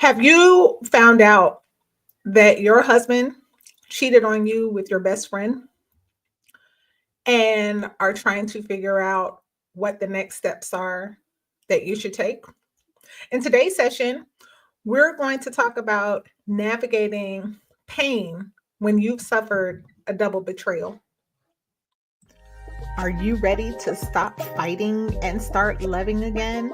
Have you found out that your husband cheated on you with your best friend and are trying to figure out what the next steps are that you should take? In today's session, we're going to talk about navigating pain when you've suffered a double betrayal. Are you ready to stop fighting and start loving again?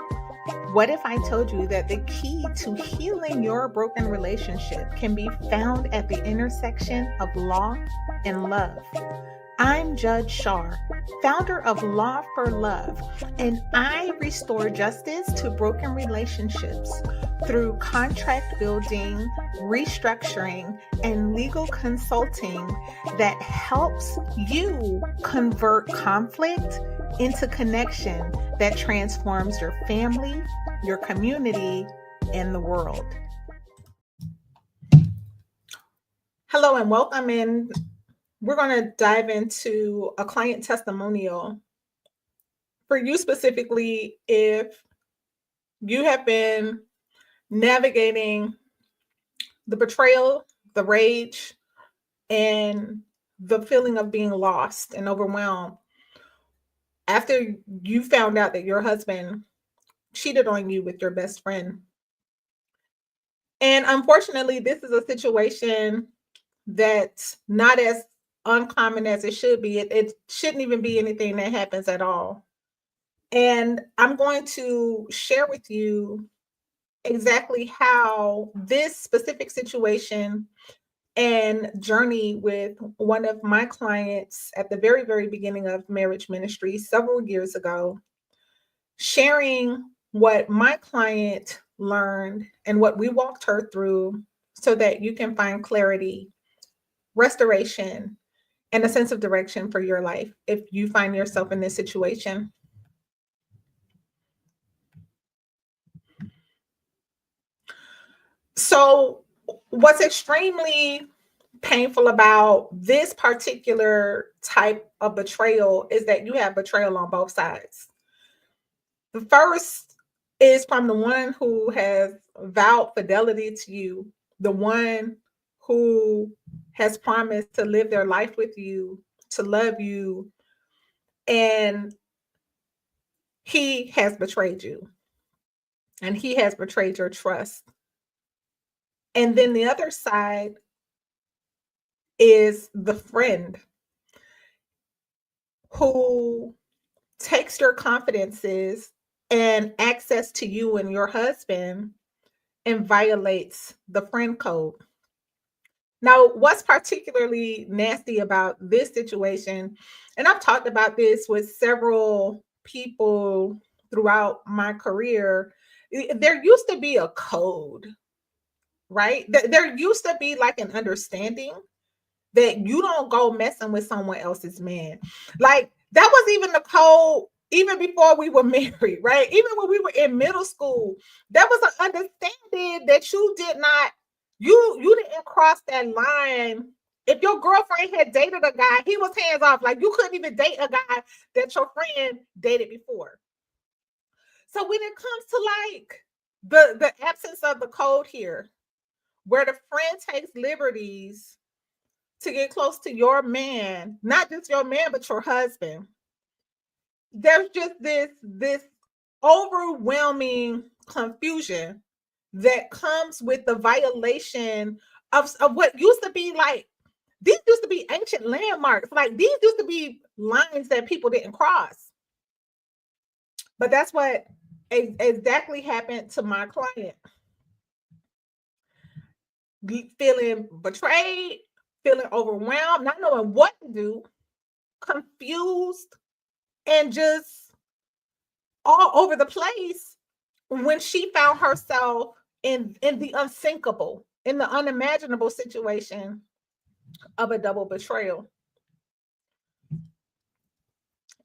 What if I told you that the key to healing your broken relationship can be found at the intersection of law and love? I'm Judge Shar, founder of Law for Love, and I restore justice to broken relationships through contract building, restructuring, and legal consulting that helps you convert conflict into connection that transforms your family, your community, and the world. Hello and welcome in. We're going to dive into a client testimonial for you specifically if you have been navigating the betrayal, the rage, and the feeling of being lost and overwhelmed after you found out that your husband cheated on you with your best friend. And unfortunately, this is a situation that's not as uncommon as it should be. It shouldn't even be anything that happens at all. And I'm going to share with you exactly how this specific situation and journey with one of my clients at the very, very beginning of marriage ministry several years ago, sharing what my client learned and what we walked her through so that you can find clarity, restoration, and a sense of direction for your life if you find yourself in this situation. So, what's extremely painful about this particular type of betrayal is that you have betrayal on both sides. The first is from the one who has vowed fidelity to you, the one who has promised to live their life with you, to love you, and he has betrayed you, and he has betrayed your trust. And then the other side is the friend who takes your confidences and access to you and your husband and violates the friend code. Now, what's particularly nasty about this situation, and I've talked about this with several people throughout my career, there used to be a code, right? There used to be like an understanding that you don't go messing with someone else's man. Like that was even the code even before we were married, right? Even when we were in middle school, there was an understanding that you did not, you didn't cross that line. If your girlfriend had dated a guy, he was hands off. Like you couldn't even date a guy that your friend dated before. So when it comes to like the absence of the code here, where the friend takes liberties to get close to your man, not just your man, but your husband, there's just this overwhelming confusion that comes with the violation of what used to be like, these used to be ancient landmarks. Like these used to be lines that people didn't cross. But that's what exactly happened to my client. Feeling betrayed, feeling overwhelmed, not knowing what to do, confused, and just all over the place when she found herself in the unthinkable, in the unimaginable situation of a double betrayal.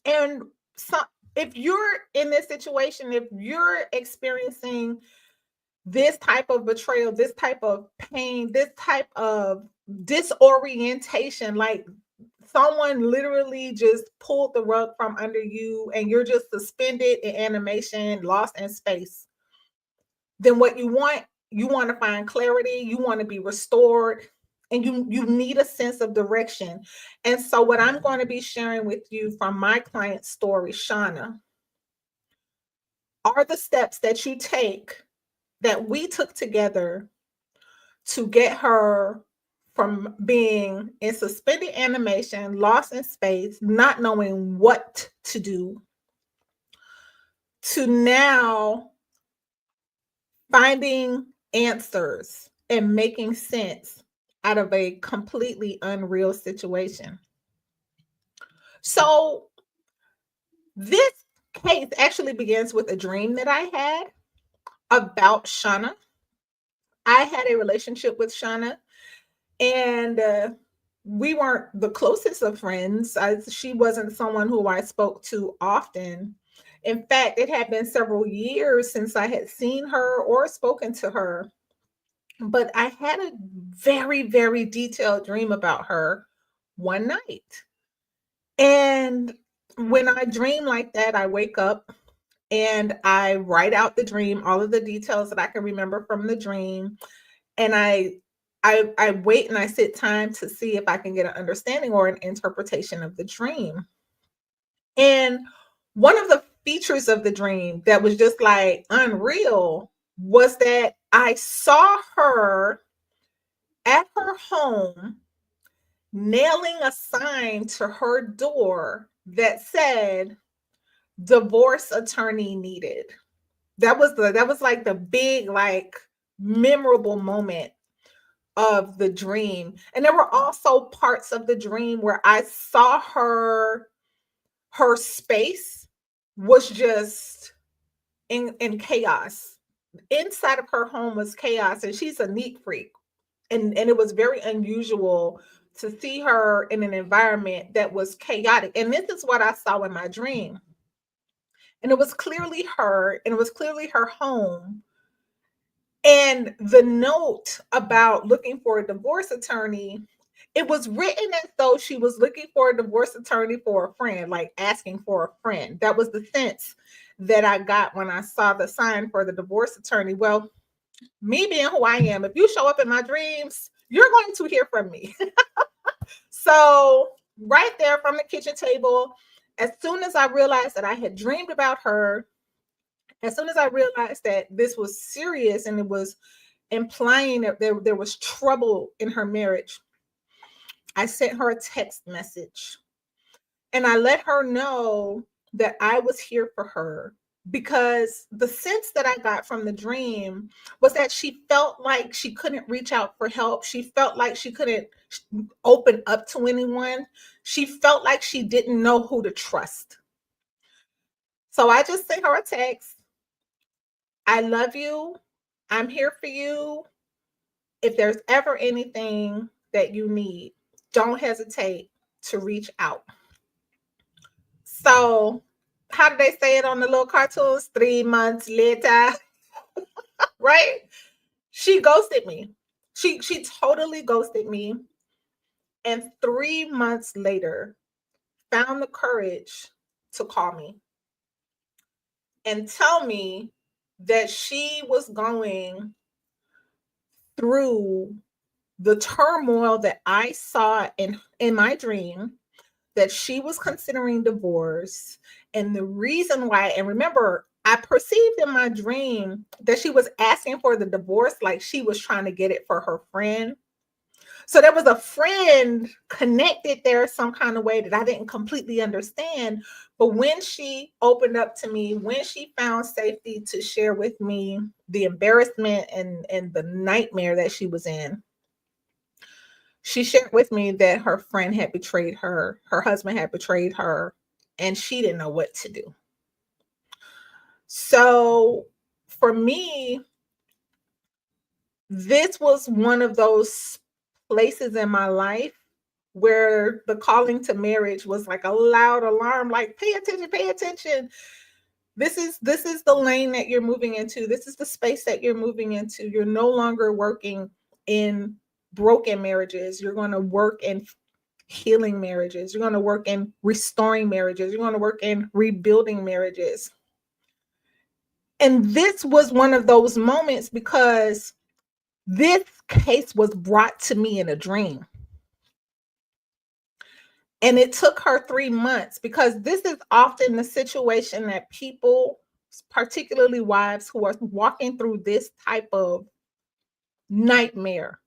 And so if you're in this situation, if you're experiencing this type of betrayal, this type of pain, this type of disorientation, like someone literally just pulled the rug from under you and you're just suspended in animation, lost in space, then what you want you want to find clarity, you want to be restored, and you need a sense of direction. And so what I'm going to be sharing with you from my client's story, Shawna, are the steps that you take, that we took together, to get her from being in suspended animation, lost in space, not knowing what to do, to now finding answers and making sense out of a completely unreal situation. So, this case actually begins with a dream that I had about Shawna. I had a relationship with Shawna, and we weren't the closest of friends. She wasn't someone who I spoke to often. In fact, it had been several years since I had seen her or spoken to her. But I had a very, very detailed dream about her one night. And when I dream like that, I wake up and I write out the dream, all of the details that I can remember from the dream. And I wait and I sit time to see if I can get an understanding or an interpretation of the dream. And one of the features of the dream that was just like unreal was that I saw her at her home nailing a sign to her door that said divorce attorney needed. That was like the big, like, memorable moment of the dream. And there were also parts of the dream where I saw her space was just in chaos. Inside of her home was chaos, and she's a neat freak. And it was very unusual to see her in an environment that was chaotic. And this is what I saw in my dream. And it was clearly her, and it was clearly her home. And the note about looking for a divorce attorney, it was written as though she was looking for a divorce attorney for a friend, like asking for a friend. That was the sense that I got when I saw the sign for the divorce attorney. Well, me being who I am, if you show up in my dreams, you're going to hear from me. So, right there from the kitchen table, as soon as I realized that I had dreamed about her, as soon as I realized that this was serious and it was implying that there was trouble in her marriage, I sent her a text message and I let her know that I was here for her, because the sense that I got from the dream was that she felt like she couldn't reach out for help. She felt like she couldn't open up to anyone. She felt like she didn't know who to trust. So I just sent her a text. I love you. I'm here for you. If there's ever anything that you need, don't hesitate to reach out. So, how do they say it on the little cartoons? 3 months later, right? She ghosted me. She totally ghosted me. And 3 months later, found the courage to call me and tell me that she was going through the turmoil that I saw in my dream, that she was considering divorce. And the reason why, and remember, I perceived in my dream that she was asking for the divorce like she was trying to get it for her friend. So there was a friend connected there some kind of way that I didn't completely understand. But when she opened up to me, when she found safety to share with me the embarrassment and the nightmare that she was in, she shared with me that her friend had betrayed her, her husband had betrayed her, and she didn't know what to do. So for me, this was one of those places in my life where the calling to marriage was like a loud alarm, like, pay attention, pay attention. This is the lane that you're moving into. This is the space that you're moving into. You're no longer working in broken marriages. You're going to work in healing marriages. You're going to work in restoring marriages. You're going to work in rebuilding marriages. And this was one of those moments, because This case was brought to me in a dream. And it took her 3 months, because this is often the situation that people, particularly wives who are walking through this type of nightmare.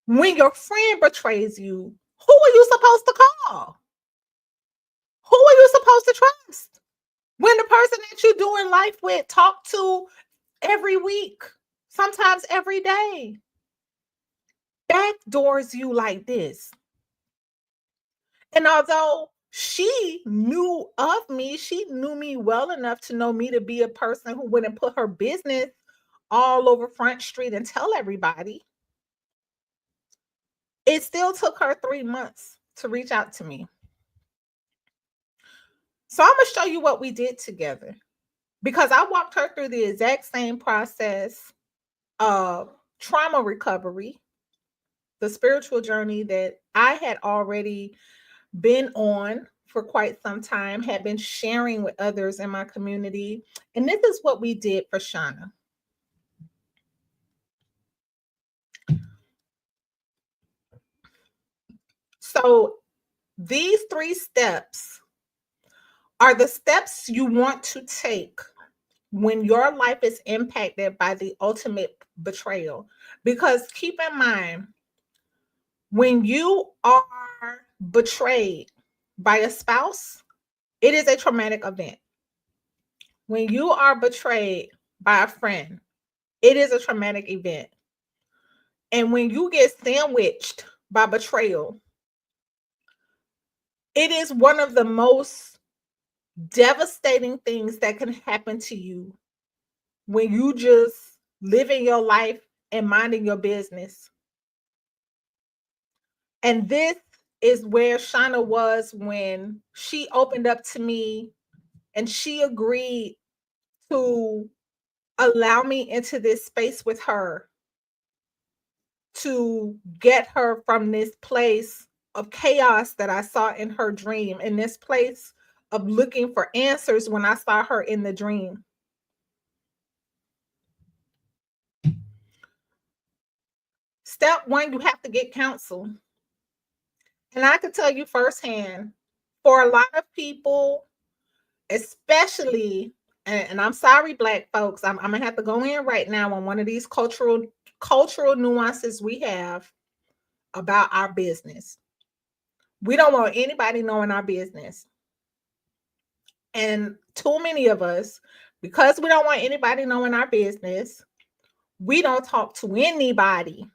When your friend betrays you, who are you supposed to call? Who are you supposed to trust? When the person that you're doing life with, talk to every week, sometimes every day, backdoors you like this. And although she knew of me, she knew me well enough to know me to be a person who wouldn't put her business all over Front Street and tell everybody. It still took her 3 months to reach out to me. So I'm going to show you what we did together, because I walked her through the exact same process of trauma recovery, the spiritual journey that I had already been on for quite some time, had been sharing with others in my community. And this is what we did for Shawna. So these 3 steps are the steps you want to take when your life is impacted by the ultimate betrayal. Because keep in mind, when you are betrayed by a spouse, it is a traumatic event. When you are betrayed by a friend, it is a traumatic event. And when you get sandwiched by betrayal, it is one of the most devastating things that can happen to you when you just living your life and minding your business. And this is where Shawna was when she opened up to me and she agreed to allow me into this space with her to get her from this place of chaos that I saw in her dream, in this place of looking for answers when I saw her in the dream. Step 1, you have to get counsel. And I can tell you firsthand, for a lot of people, especially, and I'm sorry, Black folks, I'm gonna have to go in right now on one of these cultural nuances we have about our business. We don't want anybody knowing our business. And too many of us, because we don't want anybody knowing our business, we don't talk to anybody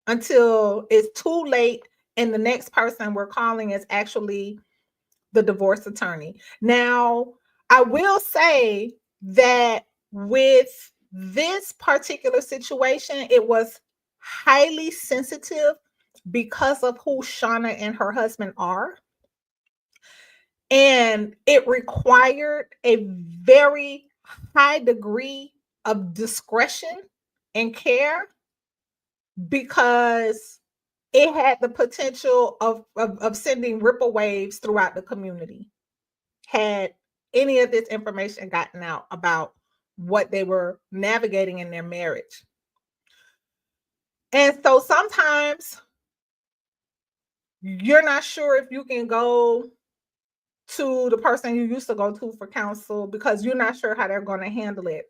until it's too late and the next person we're calling is actually the divorce attorney. Now, I will say that with this particular situation, it was highly sensitive because of who Shawna and her husband are. And it required a very high degree of discretion and care, because it had the potential of sending ripple waves throughout the community had any of this information gotten out about what they were navigating in their marriage. And so sometimes you're not sure if you can go to the person you used to go to for counsel because you're not sure how they're going to handle it.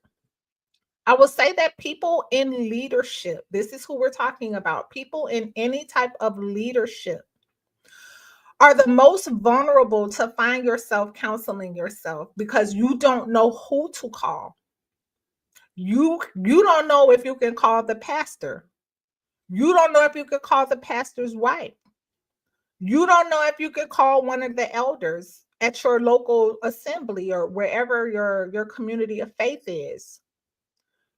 I will say that people in leadership, this is who we're talking about, people in any type of leadership are the most vulnerable to find yourself counseling yourself, because you don't know who to call. You don't know if you can call the pastor. You don't know if you could call the pastor's wife. You don't know if you could call one of the elders at your local assembly or wherever your community of faith is.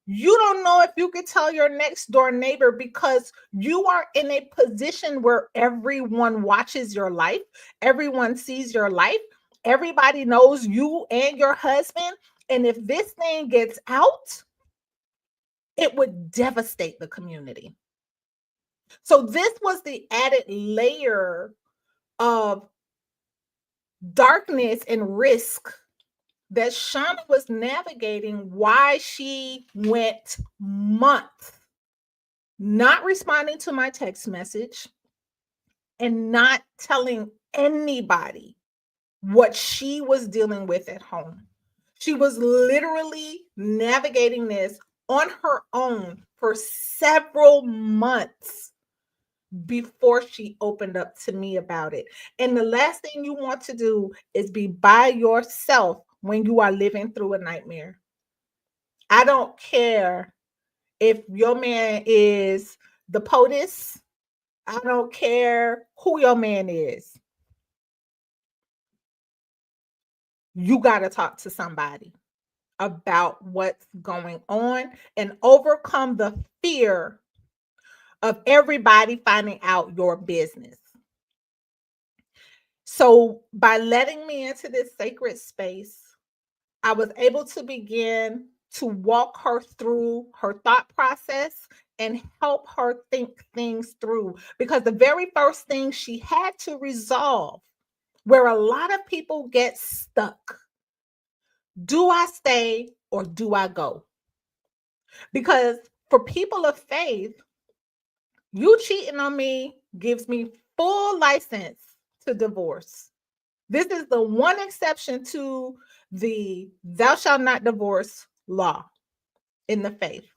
You don't know if you could tell your next door neighbor, because you are in a position where everyone watches your life, everyone sees your life, everybody knows you and your husband. And if this thing gets out, it would devastate the community. So this was the added layer of darkness and risk that Shawna was navigating why she went months not responding to my text message and not telling anybody what she was dealing with at home. She was literally navigating this on her own for several months before she opened up to me about it. And the last thing you want to do is be by yourself when you are living through a nightmare. I don't care if your man is the POTUS. I don't care who your man is. You got to talk to somebody about what's going on and overcome the fear of everybody finding out your business. So, by letting me into this sacred space, I was able to begin to walk her through her thought process and help her think things through. Because the very first thing she had to resolve, where a lot of people get stuck, do I stay or do I go? Because for people of faith, you cheating on me gives me full license to divorce. This is the one exception to the thou shalt not divorce law in the faith.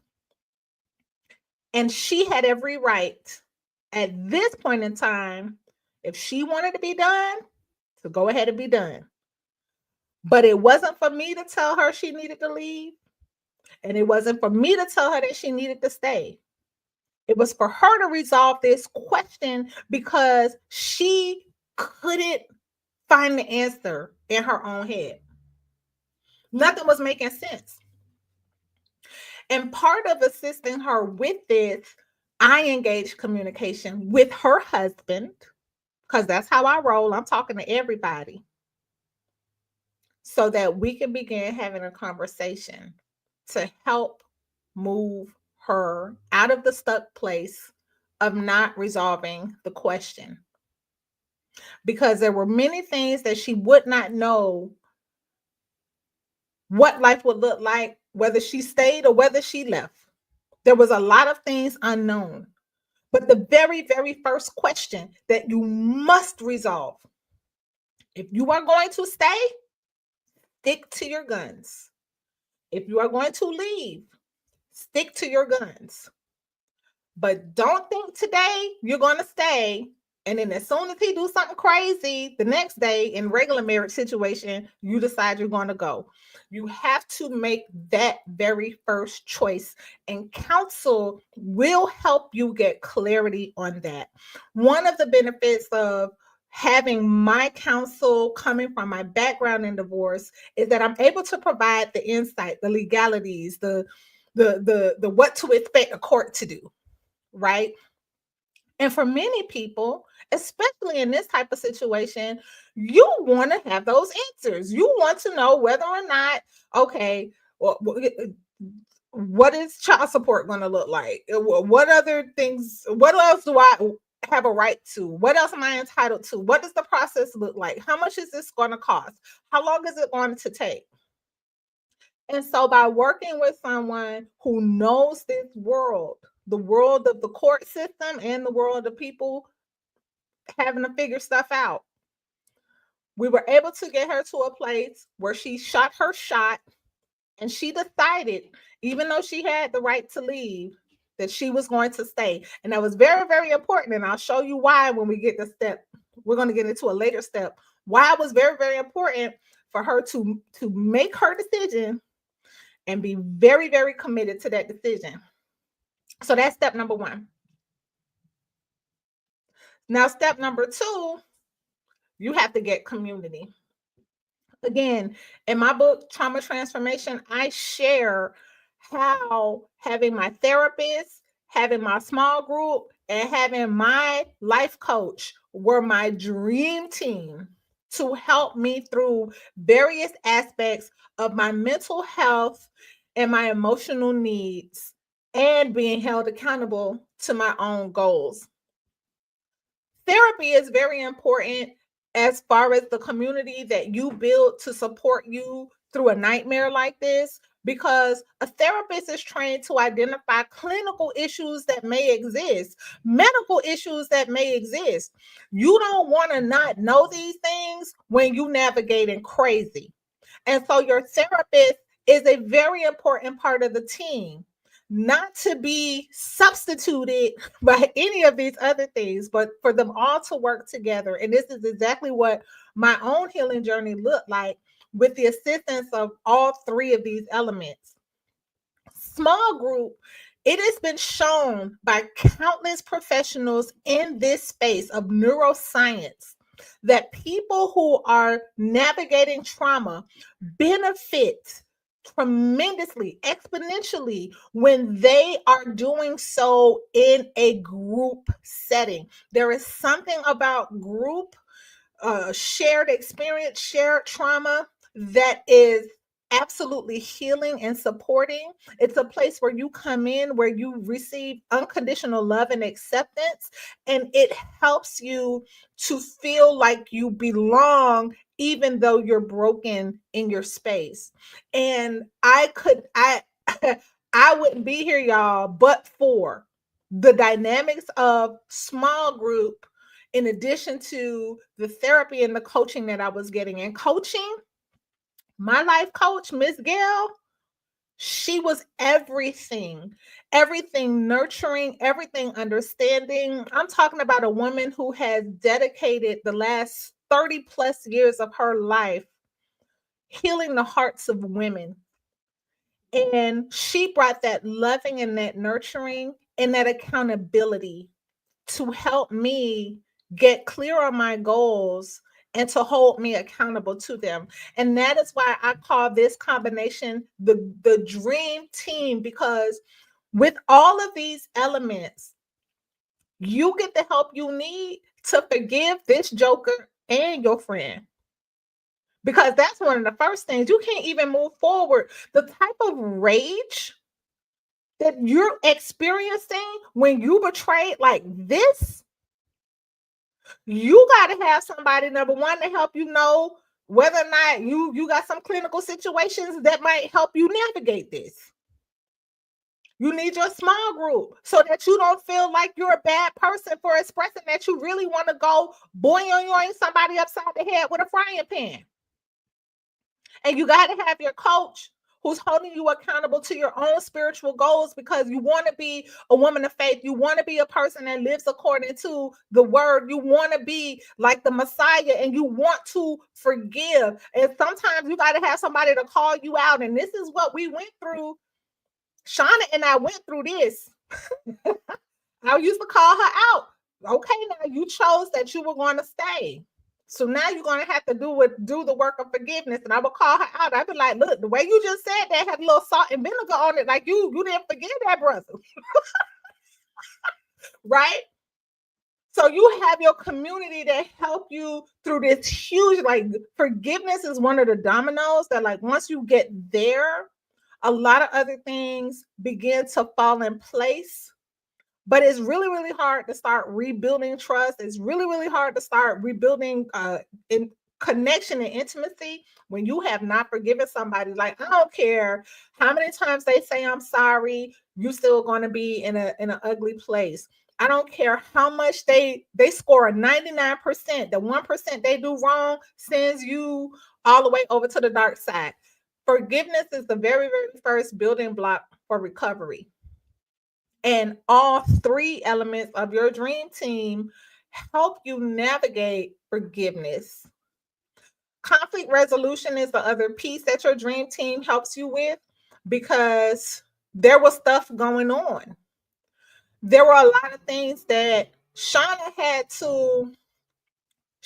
And she had every right at this point in time, if she wanted to be done, to go ahead and be done. But it wasn't for me to tell her she needed to leave. And it wasn't for me to tell her that she needed to stay. It was for her to resolve this question because she couldn't find the answer in her own head. Nothing was making sense. And part of assisting her with this, I engaged communication with her husband, because that's how I roll. I'm talking to everybody, so that we can begin having a conversation to help move her out of the stuck place of not resolving the question. Because there were many things that she would not know what life would look like, whether she stayed or whether she left. There was a lot of things unknown. But the very, very first question that you must resolve, if you are going to stay, stick to your guns. If you are going to leave, stick to your guns. But don't think today you're going to stay. And then as soon as he do something crazy, the next day in regular marriage situation, you decide you're going to go. You have to make that very first choice, and counsel will help you get clarity on that. One of the benefits of having my counsel coming from my background in divorce is that I'm able to provide the insight, the legalities, the what to expect a court to do, right? And for many people, especially in this type of situation, you want to have those answers. You want to know whether or not, okay, well, what is child support going to look like? What other things, what else do I have a right to? What else am I entitled to? What does the process look like? How much is this going to cost? How long is it going to take? And so by working with someone who knows this world, the world of the court system and the world of people having to figure stuff out, we were able to get her to a place where she shot her shot, and she decided, even though she had the right to leave, that she was going to stay. And that was very, very important. And I'll show you why when we get to step. We're going to get into a later step. Why it was very, very important for her to make her decision and be very, very committed to that decision. So that's step number one. Now, step number two, you have to get community. Again, in my book, Trauma Transformation, I share how having my therapist, having my small group, and having my life coach were my dream team to help me through various aspects of my mental health and my emotional needs, and being held accountable to my own goals. Therapy is very important as far as the community that you build to support you through a nightmare like this, because a therapist is trained to identify clinical issues that may exist, medical issues that may exist. You don't want to not know these things when you navigating crazy. And so your therapist is a very important part of the team, not to be substituted by any of these other things, but for them all to work together. And this is exactly what my own healing journey looked like, with the assistance of all three of these elements. Small group, it has been shown by countless professionals in this space of neuroscience that people who are navigating trauma benefit tremendously, exponentially, when they are doing so in a group setting. There is something about group, shared experience, shared trauma, that is absolutely healing and supporting. It's a place where you come in, where you receive unconditional love and acceptance, and it helps you to feel like you belong, even though you're broken in your space. And I wouldn't be here, y'all, but for the dynamics of small group, in addition to the therapy and the coaching that I was getting. And coaching, my life coach, Miss Gail, she was everything, everything nurturing, everything understanding. I'm talking about a woman who has dedicated the last 30 plus years of her life healing the hearts of women. And she brought that loving and that nurturing and that accountability to help me get clear on my goals and to hold me accountable to them. And that is why I call this combination the dream team, because with all of these elements, you get the help you need to forgive this joker and your friend. Because that's one of the first things. You can't even move forward. The type of rage that you're experiencing when you betrayed like this, you got to have somebody, number one, to help you know whether or not you got some clinical situations that might help you navigate this. You need your small group so that you don't feel like you're a bad person for expressing that you really want to go boing somebody upside the head with a frying pan. And you got to have your coach who's holding you accountable to your own spiritual goals, because you want to be a woman of faith. You want to be a person that lives according to the word. You want to be like the Messiah, and you want to forgive. And sometimes you got to have somebody to call you out. And this is what we went through. Shawna and I went through this. I used to call her out. Okay, now you chose that you were going to stay. So now you're going to have to do the work of forgiveness. And I would call her out. I'd be like, look, the way you just said that had a little salt and vinegar on it. Like you didn't forgive that brother. Right? So you have your community that help you through this huge, like, forgiveness is one of the dominoes that, like, once you get there, a lot of other things begin to fall in place. But it's really, really hard to start rebuilding trust. It's really, really hard to start rebuilding in connection and intimacy when you have not forgiven somebody. Like, I don't care how many times they say I'm sorry, you still going to be in an ugly place. I don't care how much they score a 99%. The 1% they do wrong sends you all the way over to the dark side. Forgiveness is the very, very first building block for recovery. And all three elements of your dream team help you navigate forgiveness. Conflict resolution is the other piece that your dream team helps you with, because there was stuff going on. There were a lot of things that Shawna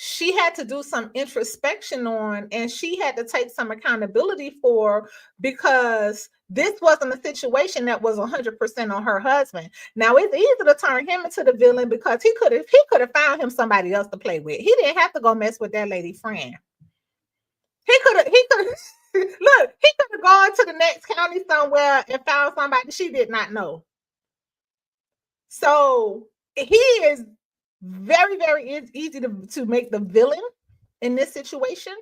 she had to do some introspection on, and she had to take some accountability for, because this wasn't a situation that was 100% on her husband. Now it's easy to turn him into the villain, because he could have found him somebody else to play with. He didn't have to go mess with that lady friend. He could have look, he could have gone to the next county somewhere and found somebody she did not know. So he is very, very easy to make the villain in this situation.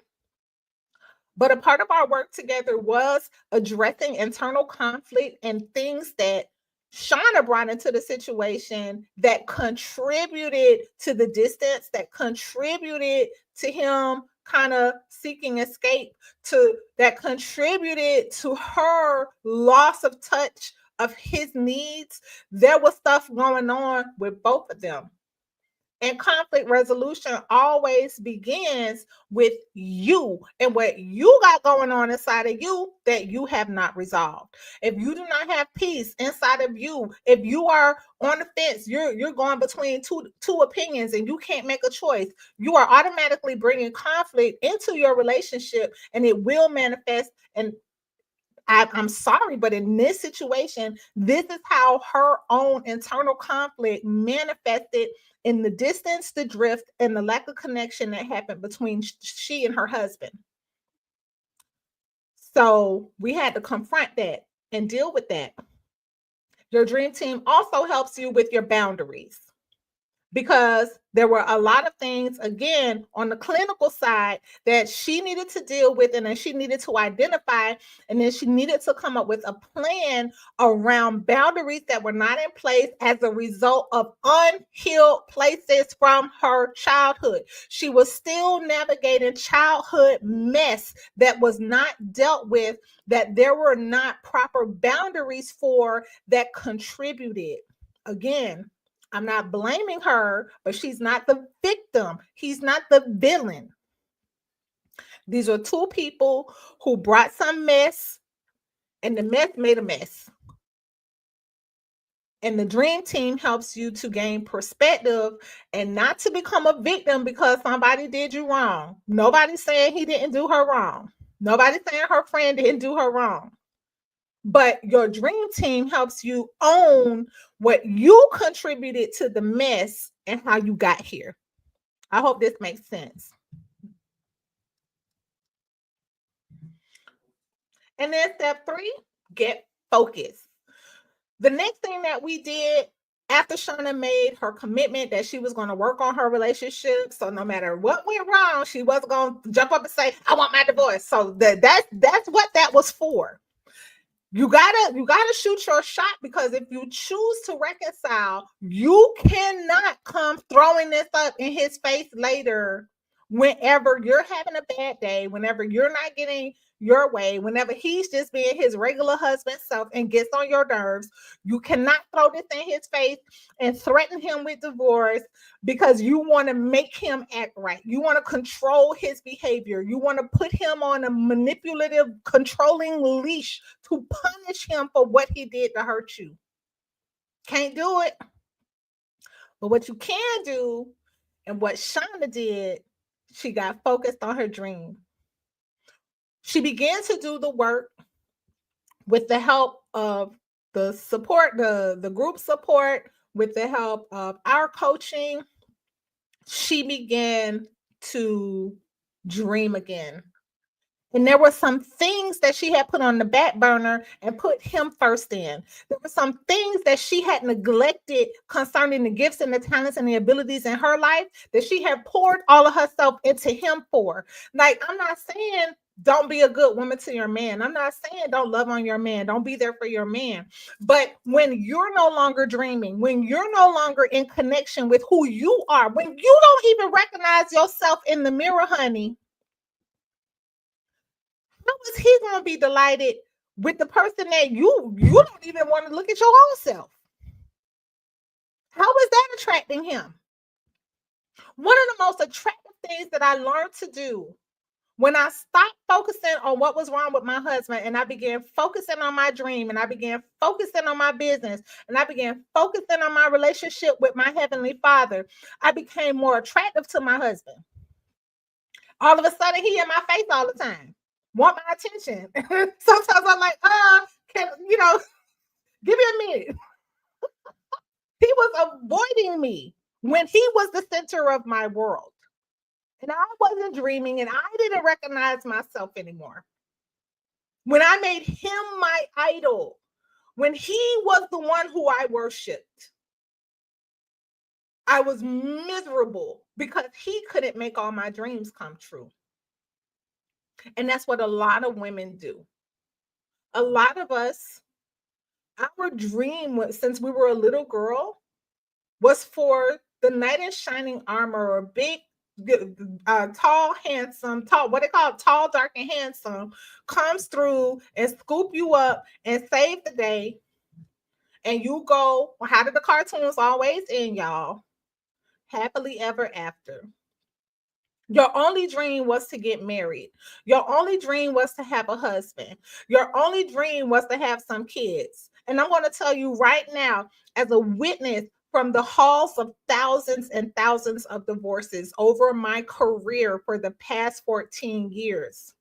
But a part of our work together was addressing internal conflict and things that Shawna brought into the situation that contributed to the distance, that contributed to him kind of seeking escape, to that contributed to her loss of touch of his needs. There was stuff going on with both of them. And conflict resolution always begins with you and what you got going on inside of you that you have not resolved. If you do not have peace inside of you, if you are on the fence, you're going between two opinions and you can't make a choice, you are automatically bringing conflict into your relationship, and it will manifest. And I'm sorry, but in this situation, this is how her own internal conflict manifested in the distance, the drift, and the lack of connection that happened between she and her husband. So we had to confront that and deal with that. Your dream team also helps you with your boundaries, because there were a lot of things, again, on the clinical side that she needed to deal with, and then she needed to identify, and then she needed to come up with a plan around boundaries that were not in place as a result of unhealed places from her childhood. She was still navigating childhood mess that was not dealt with, that there were not proper boundaries for, that contributed. Again, I'm not blaming her, but she's not the victim. He's not the villain. These are two people who brought some mess, and the mess made a mess. And the dream team helps you to gain perspective and not to become a victim because somebody did you wrong. Nobody's saying he didn't do her wrong. Nobody's saying her friend didn't do her wrong. But your dream team helps you own what you contributed to the mess and how you got here. I hope this makes sense. And then step 3, get focused. The next thing that we did after Shawna made her commitment that she was going to work on her relationship, so no matter what went wrong, she wasn't going to jump up and say, "I want my divorce." So that's what that was for. You gotta shoot your shot, because if you choose to reconcile, you cannot come throwing this up in his face later whenever you're having a bad day, whenever you're not getting your way, whenever he's just being his regular husband self and gets on your nerves. You cannot throw this in his face and threaten him with divorce because you want to make him act right. You want to control his behavior. You want to put him on a manipulative, controlling leash to punish him for what he did to hurt you. Can't do it. But what you can do, and what Shawna did, she got focused on her dream. She began to do the work with the help of the support, the group support, with the help of our coaching. She began to dream again. And there were some things that she had put on the back burner and put him first in. There were some things that she had neglected concerning the gifts and the talents and the abilities in her life that she had poured all of herself into him for. Like, I'm not saying don't be a good woman to your man. I'm not saying don't love on your man. Don't be there for your man. But when you're no longer dreaming, when you're no longer in connection with who you are, when you don't even recognize yourself in the mirror, honey, how is he going to be delighted with the person that you don't even want to look at your own self? How is that attracting him? One of the most attractive things that I learned to do when I stopped focusing on what was wrong with my husband, and I began focusing on my dream, and I began focusing on my business, and I began focusing on my relationship with my Heavenly Father, I became more attractive to my husband. All of a sudden, he in my face all the time, want my attention. Sometimes I'm like, give me a minute. He was avoiding me when he was the center of my world. And I wasn't dreaming, and I didn't recognize myself anymore. When I made him my idol, when he was the one who I worshiped, I was miserable because he couldn't make all my dreams come true. And that's what a lot of women do. A lot of us, our dream was, since we were a little girl, was for the knight in shining armor, or big, tall, handsome, tall, what they call it, tall, dark, and handsome, comes through and scoop you up and save the day. And you go, well, how did the cartoons always end, y'all? Happily ever after. Your only dream was to get married. Your only dream was to have a husband. Your only dream was to have some kids. And I'm going to tell you right now, as a witness from the halls of thousands and thousands of divorces over my career for the past 14 years,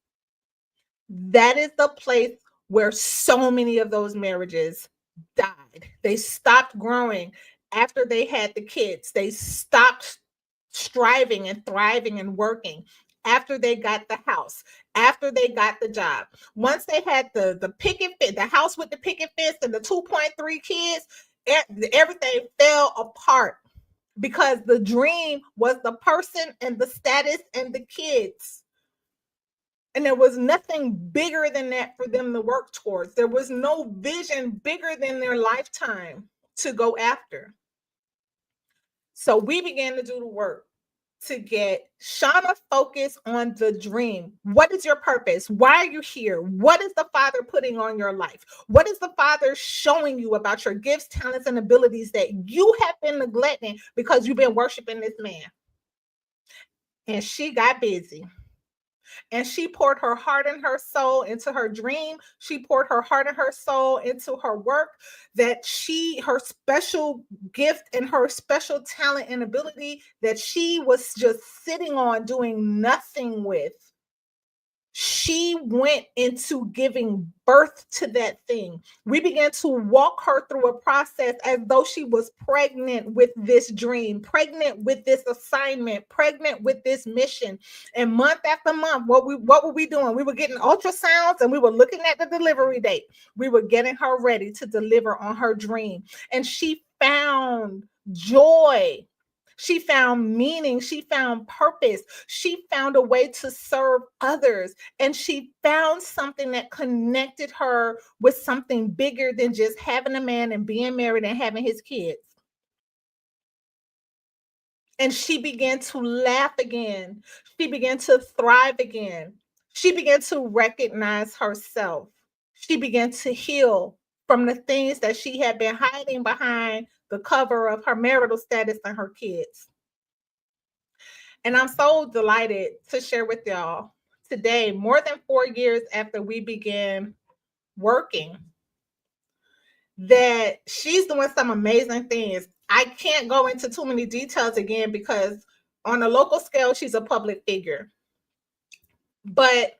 that is the place where so many of those marriages died. They stopped growing after they had the kids. They stopped striving and thriving and working after they got the house, after they got the job. Once they had the picket fence, the house with the picket fence and the 2.3 kids, everything fell apart because the dream was the person and the status and the kids. And there was nothing bigger than that for them to work towards. There was no vision bigger than their lifetime to go after. So we began to do the work to get Shawna focused on the dream. What is your purpose? Why are you here? What is the Father putting on your life? What is the Father showing you about your gifts, talents, and abilities that you have been neglecting because you've been worshiping this man? And she got busy. And she poured her heart and her soul into her dream. She poured her heart and her soul into her work, that her special gift and her special talent and ability that she was just sitting on doing nothing with. She went into giving birth to that thing. We began to walk her through a process as though she was pregnant with this dream, pregnant with this assignment, pregnant with this mission. And month after month, what were we doing? We were getting ultrasounds and we were looking at the delivery date. We were getting her ready to deliver on her dream. And she found joy. She found meaning. She found purpose. She found a way to serve others. And she found something that connected her with something bigger than just having a man and being married and having his kids. And she began to laugh again. She began to thrive again. She began to recognize herself. She began to heal from the things that she had been hiding behind the cover of her marital status and her kids. And I'm so delighted to share with y'all today, more than 4 years after we began working, that she's doing some amazing things. I can't go into too many details again because on a local scale, she's a public figure. But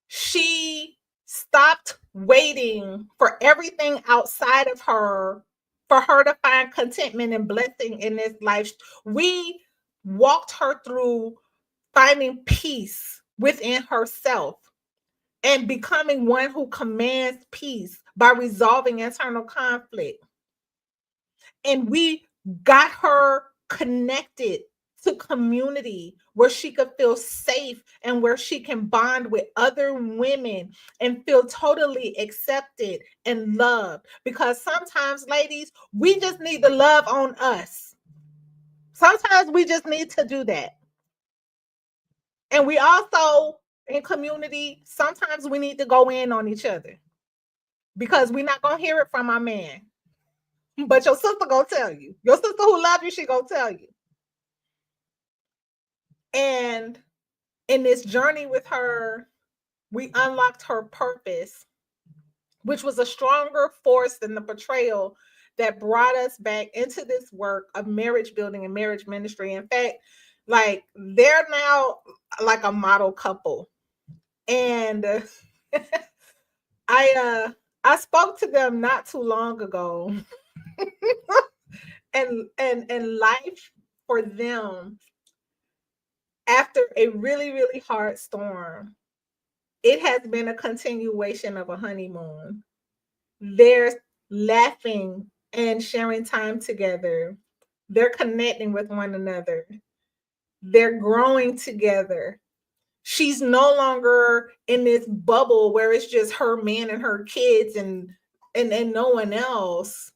she stopped waiting for everything outside of her for her to find contentment and blessing in this life. We walked her through finding peace within herself and becoming one who commands peace by resolving internal conflict. And we got her connected to community where she could feel safe and where she can bond with other women and feel totally accepted and loved. Because sometimes, ladies, we just need to love on us. Sometimes we just need to do that. And we also, in community, sometimes we need to go in on each other because we're not going to hear it from our man. But your sister going to tell you. Your sister who loves you, she going to tell you. And in this journey with her, we unlocked her purpose, which was a stronger force than the betrayal that brought us back into this work of marriage building and marriage ministry. In fact, like they're now like a model couple. And I spoke to them not too long ago. and life for them after a really, really hard storm, it has been a continuation of a honeymoon. They're laughing and sharing time together. They're connecting with one another. They're growing together. She's no longer in this bubble where it's just her man and her kids and no one else,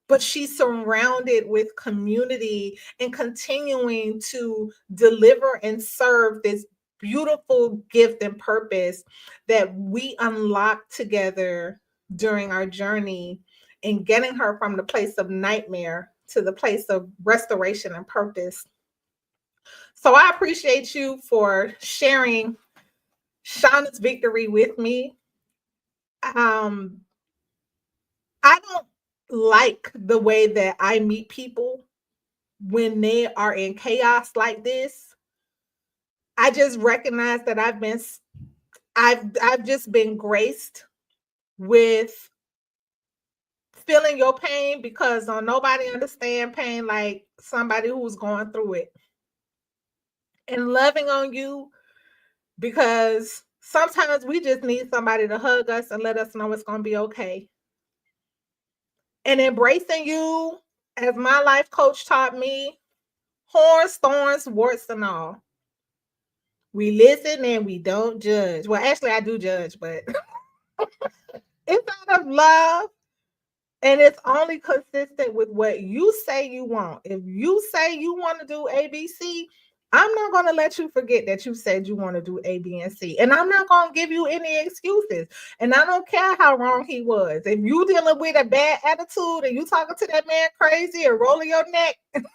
but she's surrounded with community and continuing to deliver and serve this beautiful gift and purpose that we unlocked together during our journey in getting her from the place of nightmare to the place of restoration and purpose. So I appreciate you for sharing Shawna's victory with me. Um, I don't like the way that I meet people when they are in chaos like this. I just recognize that I've just been graced with feeling your pain because don't nobody understand pain like somebody who's going through it, and loving on you because sometimes we just need somebody to hug us and let us know it's going to be okay. And embracing you, as my life coach taught me, horns, thorns, warts, and all. We listen and we don't judge. Well, actually, I do judge, but it's out of love and it's only consistent with what you say you want. If you say you want to do ABC, I'm not going to let you forget that you said you want to do A, B, and C. And I'm not going to give you any excuses. And I don't care how wrong he was. If you dealing with a bad attitude and you talking to that man crazy and rolling your neck and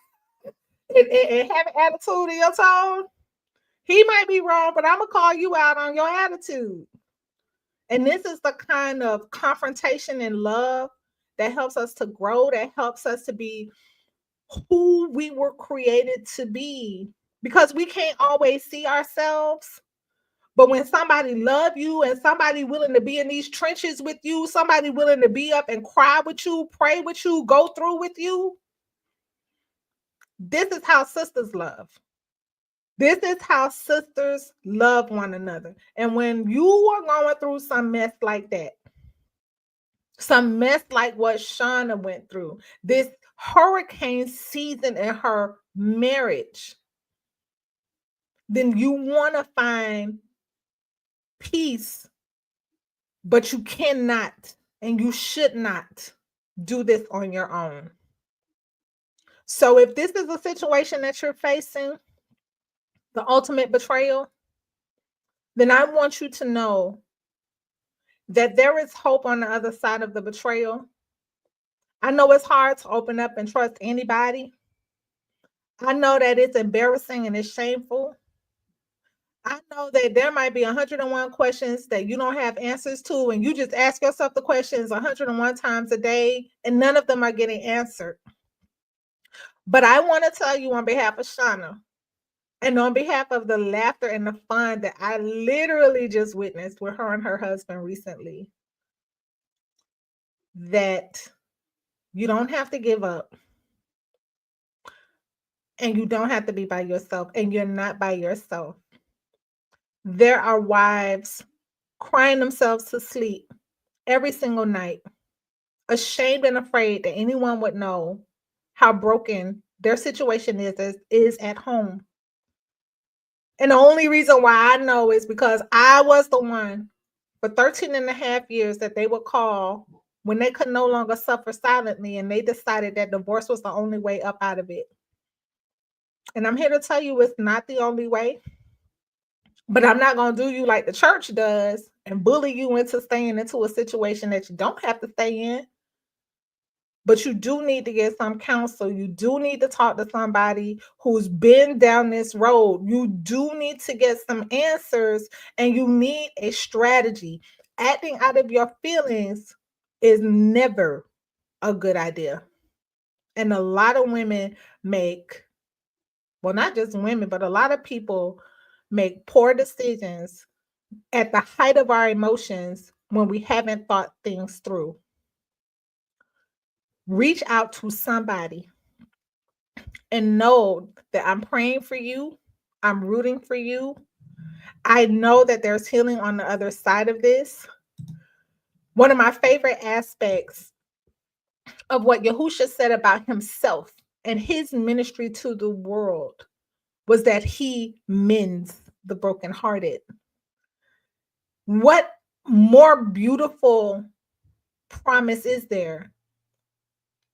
have an attitude in your tone, he might be wrong, but I'm going to call you out on your attitude. And this is the kind of confrontation and love that helps us to grow, that helps us to be who we were created to be. Because we can't always see ourselves. But when somebody love you and somebody willing to be in these trenches with you, somebody willing to be up and cry with you, pray with you, go through with you, this is how sisters love. This is how sisters love one another. And when you are going through some mess like that, some mess like what Shawna went through, this hurricane season in her marriage, then you want to find peace, but you cannot and you should not do this on your own. So if this is a situation that you're facing, the ultimate betrayal, then I want you to know that there is hope on the other side of the betrayal. I know it's hard to open up and trust anybody. I know that it's embarrassing and it's shameful. I know that there might be 101 questions that you don't have answers to, and you just ask yourself the questions 101 times a day, and none of them are getting answered. But I want to tell you on behalf of Shawna and on behalf of the laughter and the fun that I literally just witnessed with her and her husband recently, that you don't have to give up and you don't have to be by yourself, and you're not by yourself. There are wives crying themselves to sleep every single night, ashamed and afraid that anyone would know how broken their situation is at home. And the only reason why I know is because I was the one for 13 and a half years that they would call when they could no longer suffer silently and they decided that divorce was the only way up out of it. And I'm here to tell you it's not the only way, but I'm not going to do you like the church does and bully you into staying into a situation that you don't have to stay in. But you do need to get some counsel. You do need to talk to somebody who's been down this road. You do need to get some answers and you need a strategy. Acting out of your feelings is never a good idea. And a lot of women make, well, not just women, but a lot of people make poor decisions at the height of our emotions when we haven't thought things through. Reach out to somebody and know that I'm praying for you. I'm rooting for you. I know that there's healing on the other side of this. One of my favorite aspects of what Yahusha said about himself and his ministry to the world was that he mends the brokenhearted. What more beautiful promise is there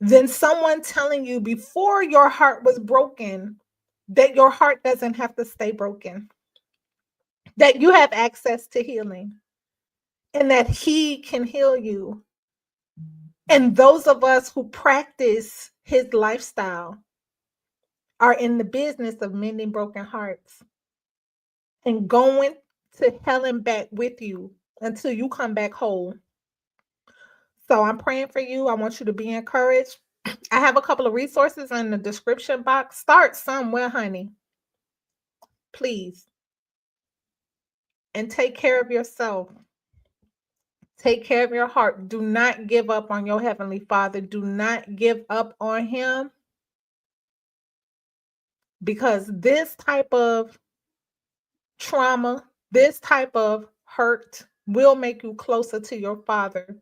than someone telling you before your heart was broken that your heart doesn't have to stay broken, that you have access to healing, and that he can heal you. And those of us who practice his lifestyle are in the business of mending broken hearts and going to hell and back with you until you come back whole. So I'm praying for you. I want you to be encouraged. I have a couple of resources in the description box. Start somewhere, honey. Please. And take care of yourself. Take care of your heart. Do not give up on your Heavenly Father. Do not give up on him, because this type of trauma, this type of hurt will make you closer to your Father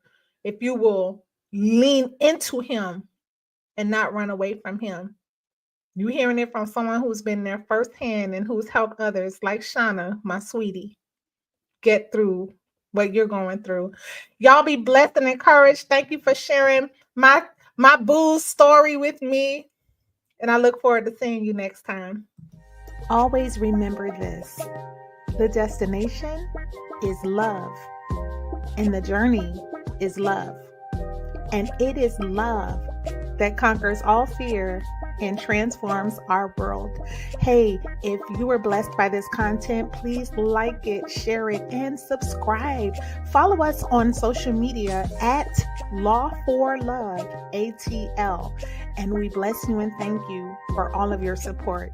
if you will lean into him and not run away from him. You hearing it from someone who's been there firsthand and who's helped others, like Shawna, my sweetie, get through what you're going through. Y'all be blessed and encouraged. Thank you for sharing my boo's story with me. And I look forward to seeing you next time. Always remember this: the destination is love, and the journey is love. And it is love that conquers all fear and transforms our world. Hey, if you were blessed by this content, please like it, share it, and subscribe. Follow us on social media at Law for Love ATL. And we bless you and thank you for all of your support.